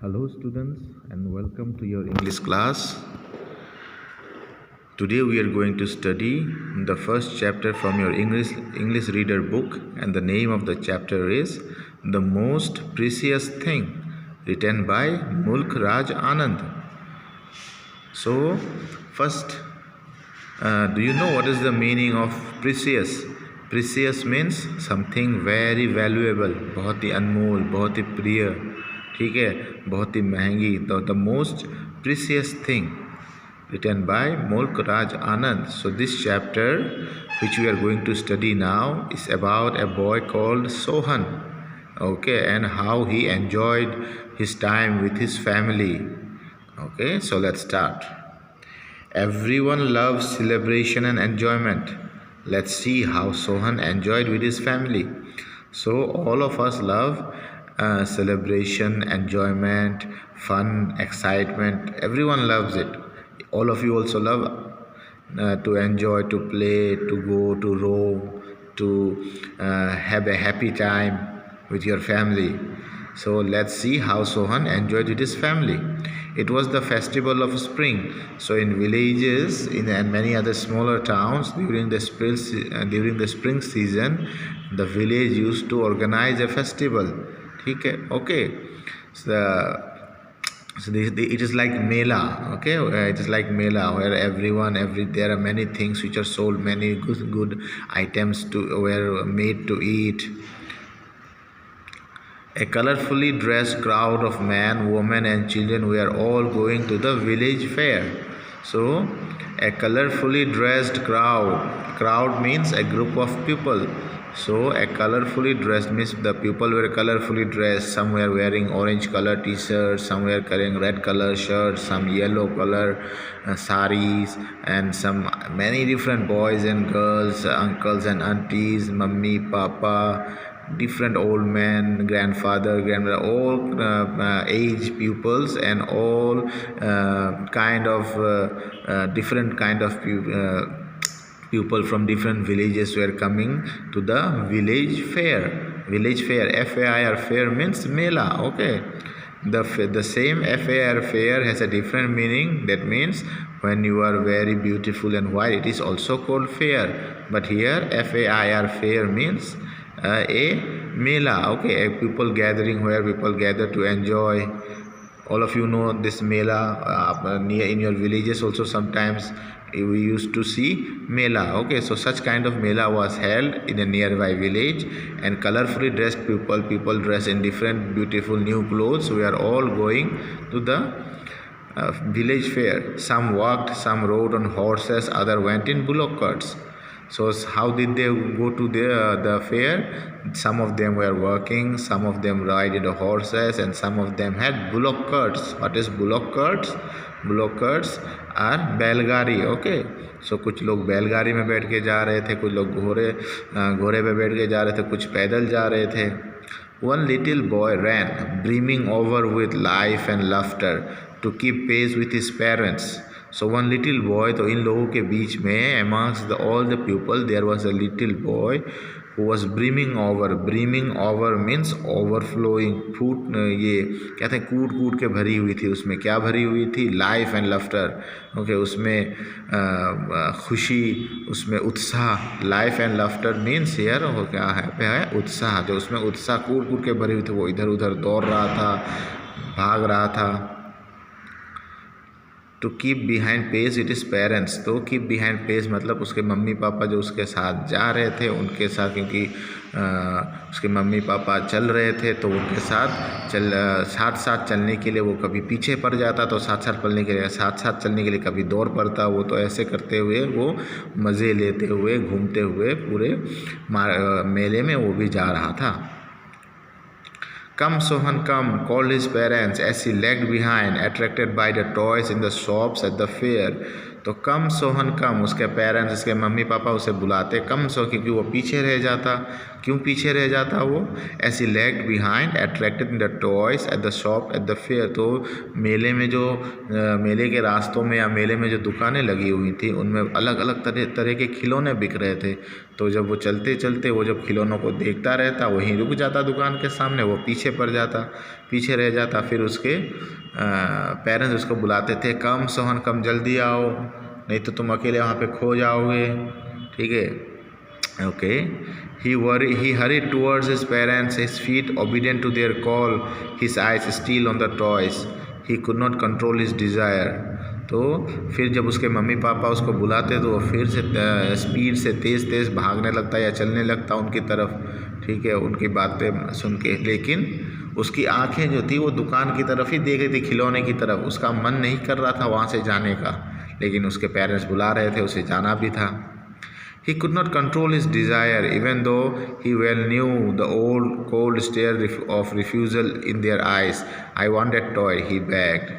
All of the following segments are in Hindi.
Hello students and welcome to your English class. Today we are going to study the first chapter from your English reader book, and the name of the chapter is The Most Precious Thing, written by Mulk Raj Anand. So first, do you know what is the meaning of precious? Precious means something very valuable, बहुत ही अनमोल, बहुत ही प्रिय, ठीक है, बहुत ही महंगी. The most precious thing, written by Mulk Raj Anand. So this chapter which we are going to study now is about a boy called Sohan, okay, and how he enjoyed his time with his family. Okay, so let's start. Everyone loves celebration and enjoyment. Let's see how Sohan enjoyed with his family. So all of us love celebration, enjoyment, fun, excitement. Everyone loves it. All of you also love to enjoy, to play, to go, to roam, to have a happy time with your family. So let's see how Sohan enjoyed with his family. It was the festival of spring. So in villages and many other smaller towns during the spring season, the village used to organize a festival. Okay. It is like Mela, okay? It is like Mela where there are many things which are sold, many good items were made to eat. A colorfully dressed crowd of men, women and children were all going to the village fair. So, a colorfully dressed crowd. Crowd means a group of people. So, a colorfully dressed means the people were colorfully dressed. Some were wearing orange color t-shirts, some were carrying red color shirts, some yellow color saris, and many different boys and girls, uncles and aunties, mummy, papa, different old men, grandfather, grandmother, all age pupils, and all different kind of people from different villages were coming to the village fair. Village fair, F-A-I-R, fair means Mela. Okay, the same F-A-I-R, fair, has a different meaning. That means when you are very beautiful and white, it is also called fair. But here F-A-I-R, fair means a Mela, okay, a people gathering where people gather to enjoy. All of you know this Mela near in your villages also. Sometimes we used to see Mela, okay. So such kind of Mela was held in a nearby village, and colorfully dressed people dressed in different beautiful new clothes, we are all going to the village fair. Some walked, some rode on horses, other went in bullock carts. So how did they go to the fair? Some of them were working, some of them ride the horses, and some of them had bullock carts. What is bullock carts? Bullock carts are बैलगाड़ी, okay. So कुछ लोग बैलगाड़ी में बैठ के जा रहे थे, कुछ लोग घोड़े पे बैठ के जा रहे थे, कुछ पैदल जा रहे थे. One little boy ran, brimming over with life and laughter, to keep pace with his parents. So one little boy, तो इन लोगों के बीच में amongst all the people there was a little boy who was brimming over. Brimming over means overflowing. ये कहते हैं कूट के भरी हुई थी. उसमें क्या भरी हुई थी? Life and laughter. Okay, उसमें खुशी, उसमें उत्साह. Life and laughter means here क्या है उत्साह. जो उसमें उत्साह कूट के भरी हुई थी, वो इधर उधर दौड़ रहा था, भाग रहा था. To keep behind pace it is parents. तो कीप बिहाइंड पेस मतलब उसके मम्मी पापा जो उसके साथ जा रहे थे उनके साथ, क्योंकि उसके मम्मी पापा चल रहे थे तो उनके साथ चलने के लिए वो कभी पीछे पड़ जाता, तो साथ साथ चलने के लिए कभी दौड़ पड़ता. वो तो ऐसे करते हुए वो मज़े लेते हुए घूमते हुए पूरे मेले में वो भी जा रहा था. Come Sohan, come, called his parents as he lagged behind, attracted by the toys in the shops at the fair. तो कम सोहन कम, उसके पेरेंट्स, उसके मम्मी पापा उसे बुलाते कम सो, क्योंकि वो पीछे रह जाता. क्यों पीछे रह जाता वो? As he lagged behind attracted in the toys at the shop at the fair. तो मेले में जो मेले के रास्तों में या मेले में जो दुकानें लगी हुई थी उनमें अलग अलग तरह तरह के खिलौने बिक रहे थे। तो जब वो चलते चलते वो जब खिलौनों को देखता रहता वहीं रुक जाता दुकान के सामने, वो पीछे पड़ जाता, पीछे रह जाता। फिर उसके पेरेंट्स उसको बुलाते थे, कम सोहन कम जल्दी आओ, नहीं तो तुम अकेले वहाँ पे खो जाओगे। ठीक है, okay. He hurried towards his parents, his feet obedient to their call, his eyes still on the toys. He could not control his desire. तो फिर जब उसके मम्मी पापा उसको बुलाते तो वो फिर से स्पीड से तेज़ तेज़ भागने लगता या चलने लगता उनकी तरफ। ठीक है, उनकी बातें सुन के, लेकिन उसकी आंखें जो थी वो दुकान की तरफ ही देख रही थी, खिलौने की तरफ। उसका मन नहीं कर रहा था वहाँ से जाने का, लेकिन उसके पेरेंट्स बुला रहे थे, उसे जाना भी था। He could not control his desire, even though he well knew the old cold stare of refusal in their eyes. I want that toy, he begged.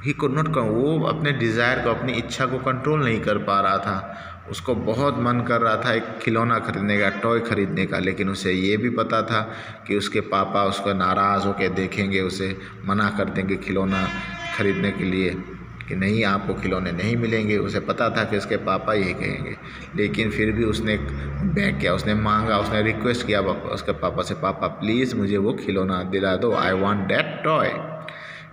He could not, वो अपने डिज़ायर को, अपनी इच्छा को कंट्रोल नहीं कर पा रहा था। उसको बहुत मन कर रहा था एक खिलौना खरीदने का, टॉय खरीदने का, लेकिन उसे ये भी पता था कि उसके पापा उसको नाराज़ होकर देखेंगे, उसे मना कर देंगे खिलौना खरीदने के लिए कि नहीं आपको खिलौने नहीं मिलेंगे। उसे पता था कि उसके पापा यही कहेंगे, लेकिन फिर भी उसने बैक किया, उसने मांगा, उसने रिक्वेस्ट किया उसके पापा से, पापा प्लीज़ मुझे वो खिलौना दिला दो, I want that toy.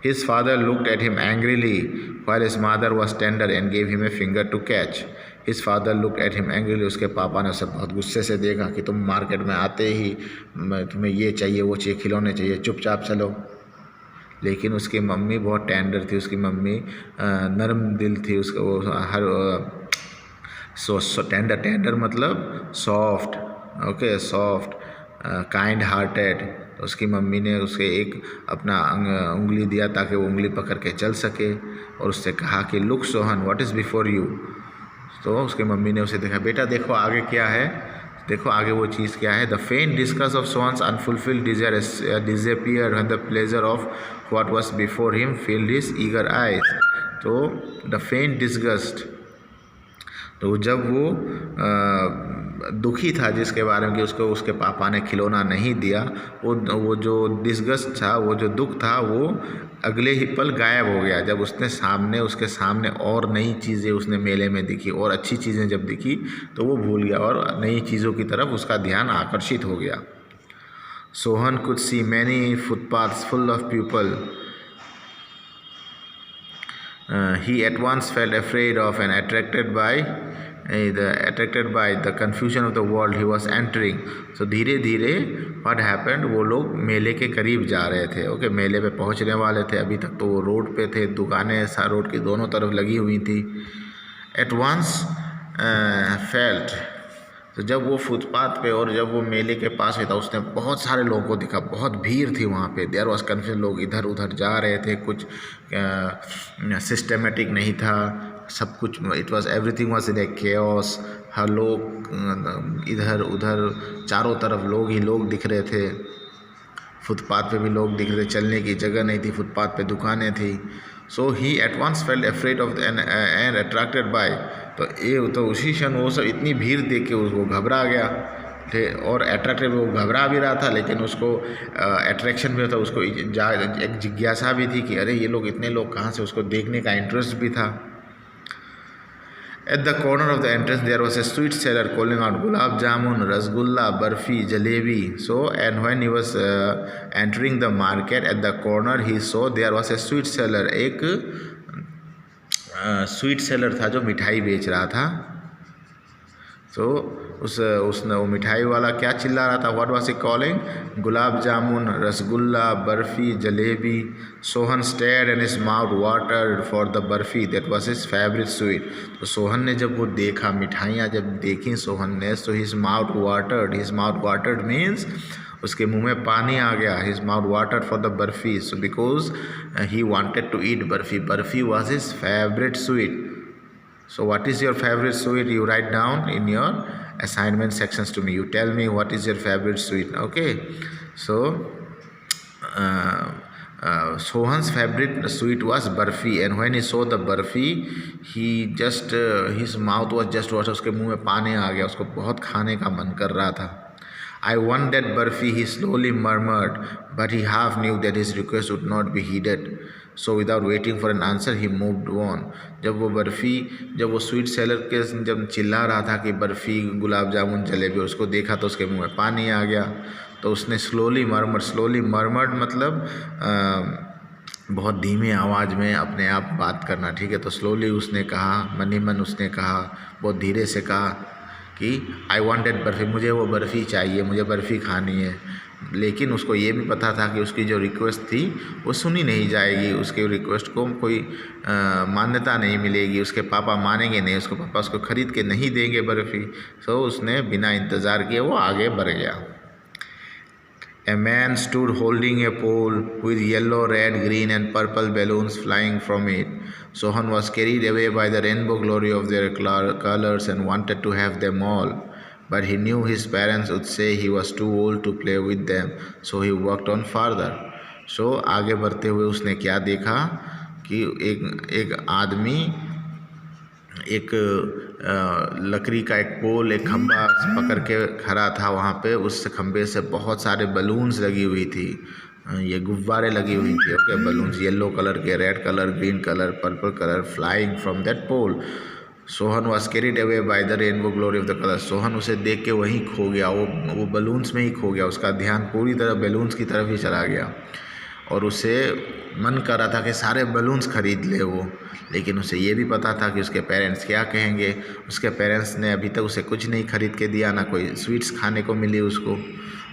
His father looked at him angrily while his mother was tender and gave him a finger to catch. His father looked at him angrily. उसके पापा ने उसे बहुत गुस्से से देखा कि तुम मार्केट में आते ही तुम्हें ये चाहिए वो चाहिए, खिलौने चाहिए, चुपचाप चलो। लेकिन उसकी मम्मी बहुत टेंडर थी, उसकी मम्मी नरम दिल थी, उसका वो हर टेंडर मतलब soft, okay, soft, kind hearted. तो उसकी मम्मी ने उसे एक अपना उंगली दिया ताकि वो उंगली पकड़ के चल सके, और उससे कहा कि look Sohan what is before you. तो उसकी मम्मी ने उसे देखा, बेटा देखो आगे क्या है, देखो आगे वो चीज़ क्या है। The faint disgust of Sohan's unfulfilled desire disappeared when the pleasure of what was before him filled his eager eyes. तो द फेन डिस्गस्ट, तो जब वो दुखी था जिसके बारे में कि उसको उसके पापा ने खिलौना नहीं दिया, वो जो डिस्गस्ट था, वो जो दुख था, वो अगले ही पल गायब हो गया जब उसके सामने और नई चीज़ें उसने मेले में दिखी, और अच्छी चीज़ें जब दिखी तो वो भूल गया और नई चीज़ों की तरफ उसका ध्यान आकर्षित हो गया। Sohan could see many footpaths full of people. He at once felt afraid of and attracted by the confusion of the world he was entering. So धीरे धीरे what happened, वो लोग मेले के करीब जा रहे थे, ओके, मेले पे पहुंचने वाले थे। अभी तक तो वो रोड पे थे, दुकानें रोड की दोनों तरफ लगी हुई थी। At once felt, तो जब वो फुटपाथ पे और जब वो मेले के पास था उसने बहुत सारे लोगों को देखा, बहुत भीड़ थी वहाँ पे। देयर वाज कन्फ्यूजन, लोग इधर उधर जा रहे थे, कुछ सिस्टमेटिक नहीं था सब कुछ, it was everything was in a chaos. हर लोग इधर उधर चारों तरफ लोग ही लोग दिख रहे थे, फुटपाथ पे भी लोग दिख रहे थे, चलने की जगह नहीं थी, फुटपाथ पे दुकानें थी। So he at once felt afraid of and attracted by, तो उसी क्षण वो सब इतनी भीड़ देख के उसको घबरा गया थे, और अट्रैक्टेड, वो घबरा भी रहा था लेकिन उसको अट्रैक्शन भी था, उसको एक जिज्ञासा भी थी कि अरे ये लोग इतने लोग कहाँ से, उसको देखने का इंटरेस्ट भी था। At the corner of the entrance there was a sweet seller calling out gulab jamun, rasgulla, barfi, jalebi. So and when he was entering the market, at the corner he saw there was a sweet seller, एक स्वीट सेलर था जो मिठाई बेच रहा था। तो उसने वो मिठाई वाला क्या चिल्ला रहा था, what was he calling, gulab jamun, rasgulla, barfi, jalebi. Sohan stared and his mouth watered for the barfi that was his favourite sweet. तो सोहन ने जब वो देखा, मिठाइयाँ जब देखी सोहन ने, so his mouth watered means उसके मुंह में पानी आ गया। His mouth watered for the barfi, so because he wanted to eat barfi. Barfi was his favourite sweet. So what is your favorite sweet? You write down in your assignment sections to me. You tell me what is your favorite sweet. Okay. So Sohan's favorite sweet was barfi, and when he saw the barfi, he just his mouth was just water. उसके मुंह में पानी आ गया, उसको बहुत खाने का मन कर रहा था। I want that barfi, he slowly murmured, but he half knew that his request would not be heeded. So without waiting for an answer, he moved on. जब वो स्वीट सेलर के जब चिल्ला रहा था कि बर्फ़ी, गुलाब जामुन, जलेबी, उसको देखा तो उसके मुंह में पानी आ गया. तो उसने स्लोली मरमर्ड मतलब बहुत धीमे आवाज़ में अपने आप बात करना, ठीक है. तो स्लोली उसने कहा, मन ही मन उसने कहा, बहुत धीरे से कहा कि आई वांटेड बर्फ़ी, मुझे वो बर्फ़ी चाहिए, मुझे बर्फ़ी खानी है. लेकिन उसको ये भी पता था कि उसकी जो रिक्वेस्ट थी वो सुनी नहीं जाएगी, उसके रिक्वेस्ट को कोई मान्यता नहीं मिलेगी, उसके पापा मानेंगे नहीं, उसको पापा उसको ख़रीद के नहीं देंगे बर्फ़ी. तो उसने बिना इंतज़ार किए वो आगे बढ़ गया. A man stood holding a pole with yellow, red, green and purple balloons flying from it. Sohan was carried away by the rainbow glory of their colors and wanted to have them all. But he knew his parents would say he was too old to play with them, so he walked on farther. So आगे बढ़ते हुए उसने क्या देखा कि एक आदमी एक लकड़ी का एक पोल, एक खंभा पकड़ के खड़ा था वहाँ पे. उस खंभे से बहुत सारे बलून्स लगी हुई थी, ये गुब्बारे लगी हुई थी. ओके, बलून्स येलो कलर के, red colour, green colour, purple colour, flying from that pole. Sohan was carried away by the rainbow glory of the colour. Sohan उसे देख के वहीं खो गया, वो बलून्स में ही खो गया. उसका ध्यान पूरी तरह बलून्स की तरफ ही चला गया और उसे मन कर रहा था कि सारे बलून्स ख़रीद ले वो. लेकिन उसे ये भी पता था कि उसके पेरेंट्स क्या कहेंगे. उसके पेरेंट्स ने अभी तक उसे कुछ नहीं ख़रीद के दिया, ना कोई स्वीट्स खाने को मिली उसको.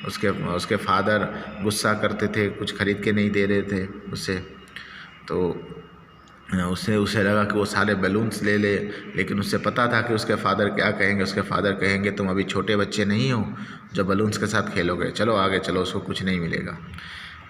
उसके फादर गुस्सा करते थे, कुछ ख़रीद के नहीं दे रहे थे उसे. तो उसे लगा कि वो सारे बलून्स ले ले, लेकिन उसे पता था कि उसके फादर क्या कहेंगे. उसके फादर कहेंगे तुम अभी छोटे बच्चे नहीं हो जो बलून्स के साथ खेलोगे, चलो आगे चलो, उसको कुछ नहीं मिलेगा.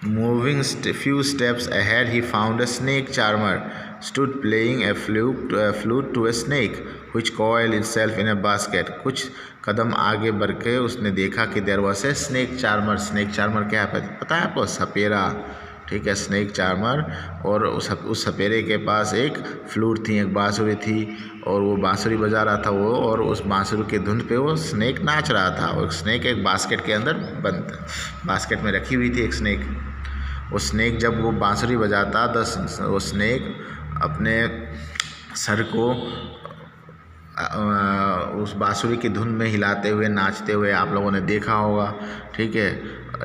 Moving few steps ahead, he found a snake charmer stood playing a flute to a snake which coiled itself in a basket. कुछ कदम आगे बढ़ के उसने देखा कि there was a snake charmer. snake charmer क्या है पता है आपको? सपेरा, ठीक है, स्नेक चार्मर. और उस सपेरे के पास एक फ्लूट थी, एक बांसुरी थी, और वो बांसुरी बजा रहा था वो, और उस बांसुरी की धुन पे वो स्नेक नाच रहा था. और स्नेक एक बास्केट के अंदर बंद, बास्केट में रखी हुई थी एक स्नेक. वो स्नेक जब वो बांसुरी बजाता, वो स्नेक अपने सर को उस बांसुरी की धुन में हिलाते हुए, नाचते हुए आप लोगों ने देखा होगा, ठीक है,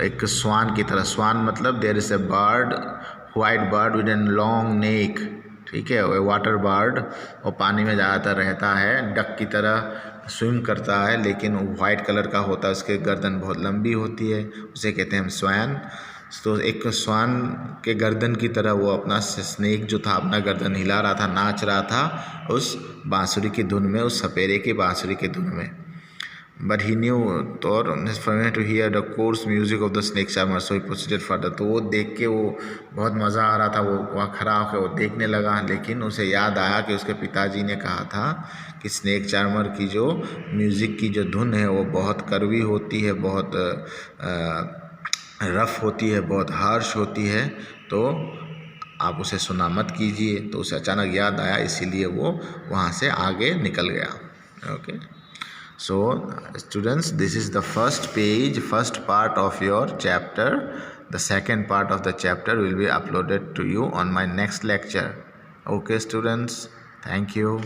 एक स्वान की तरह. स्वान मतलब there is a bird, white bird with an long neck, ठीक है, वाटर बर्ड. वो पानी में ज़्यादातर रहता है, डक की तरह स्विम करता है, लेकिन वाइट कलर का होता है, उसके गर्दन बहुत लंबी होती है, उसे कहते हैं हम स्वान. तो एक स्वान के गर्दन की तरह वो अपना स्नेक जो था अपना गर्दन हिला रहा था, नाच रहा था उस बांसुरी की धुन में, उस सपेरे की बांसुरी की धुन में. But he knew to hear the coarse music of the snake charmer, so he proceeded further. तो वो देख के वो बहुत मज़ा आ रहा था, वो वहाँ खड़ा होकर वो देखने लगा. लेकिन उसे याद आया कि उसके पिताजी ने कहा था कि स्नेक चार्मर की जो म्यूज़िक की जो धुन है वो बहुत कड़वी होती है, बहुत रफ़ होती है, बहुत हार्श होती है, तो आप उसे सुना मत कीजिए. तो उसे अचानक याद आया, इसीलिए वो वहाँ से आगे निकल गया. Okay, so students, this is the first part of your chapter. The second part of the chapter will be uploaded to you on my next lecture. Okay students, thank you.